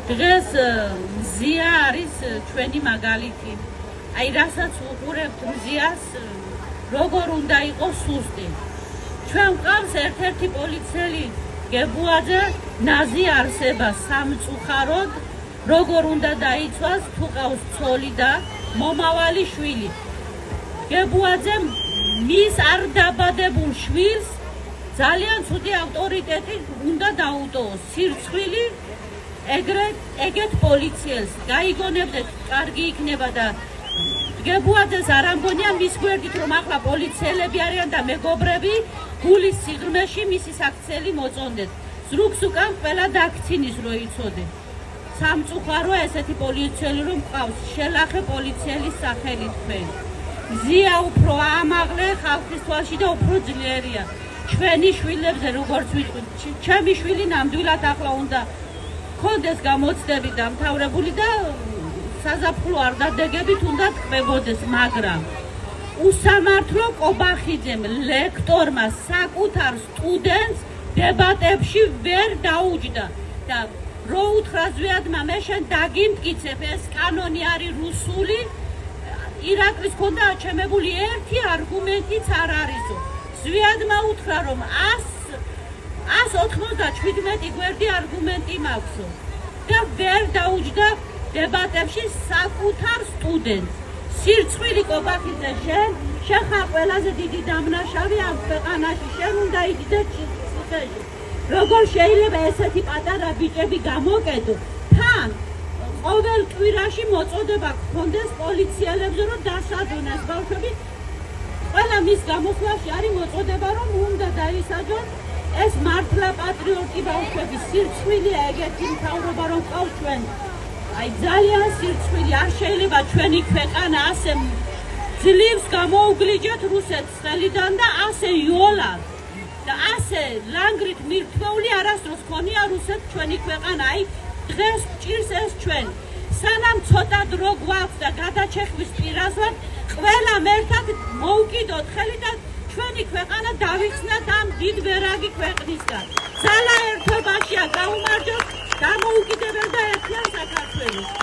დღეს მზია არის ჩვენი მაგალითი. აი რასაც უყურებთ მზიას, როგორ უნდა იყოს სუსტი. ჩვენ ვყავს ერთ-ერთი პოლიციელი გებუაძე ნაზი არსება სამწუხაროდ, როგორ უნდა დაიცვას თუ ყავს ცოლი და მომავალი შვილი. გებუაძემ მის არ დაბადებულ შვილს ძალიან ცუდი ავტორიტეტი უნდა დაუტოვოს. სირცხვილი ეგეთ პოლიციელს გაიგონებდეთ, კარგი იქნება და გებუაძეს არ ამგონია მის გვერდით, რომ ახლა პოლიციელები არიან და მეგობრები გულის სიღრმეში მისი საქციელი მოწონდეთ. ზრუქს უკან ყველა დაქცინის რო იცოდეთ. სამწუხაროა ესეთი პოლიციელი რომ ყავს, შელახე პოლიცieლის სახელი თქვენ. მზია უფრო ამაღლე ხალხის თვალში და უფრო ძლიერია. ჩვენი შვილებზე როგორც ვიტყვით, ჩემი შვილი ნამდვილად ახლა უნდა ქონდეს გამოცდები დამთავრებული და საზაფხულო არ დადეგებით უნდა ტკბებოდეს, მაგრამ უსამართლო კობახიძემ ლექტორმა საკუთარ სტუდენტს დებატებში ვერ დაუჯდა და რო უთხრა ზვიადმა მე შენ დაგიმტკიცებ, ეს კანონი არის რუსული, ირაკლის ქონდა აჩემებული ერთი არგუმენტიც არ არისო. ზვიადმა უთხრა რომ 197 გვერდი არგუმენტი მაქვსო და ვერ დაუჯდა დებატებში საკუთარ სტუდენტს. სირცხვილი კობახიძე, შენ ხარ ყველაზე დიდი დამნაშავე ამ ქვეყანაში, შენ უნდა იდიდე ციხეში. როგორ შეიძლება ესეთი პატარა ბიჭები გამოკეტო? თან ყოველ კვირაში მოწოდება გქონდეს პოლიციელებზე, რომ დასაძვნეს ბავშვები. ყველა მის გამოსვლაში არის მოწოდება, რომ უნდა დაისაჯონ ეს მართლა პატრიოტი ბავშვები. სირცხვილია ეგეთი მთავრობა რომ ყავს ჩვენ. აი ძალიან სირცხვილი, არ შეიძლება ჩვენი ქვეყანა ასე ძლივს გამოუგლიჯოთ რუსეთს ხელიდან და ასე იოლად და ასე ლანგრით მირთმეული არასდროს ქონია რუსეთს ჩვენი ქვეყანა. აი დღეს ჭირს ეს ჩვენ. სანამ ცოტა დრო გვაქვს და გადაჩეხვის პირას ვართ, ყველამ ერთად მოვკიდოთ ხელი და ჩვენი ქვეყანა დავიხსნათ ამ დიდ ვერაგი ქვეყნისგან. ძალა ერთობაშია, გაუმარჯოთ, გამოუკიდებელ და ერთიან საქართველოს.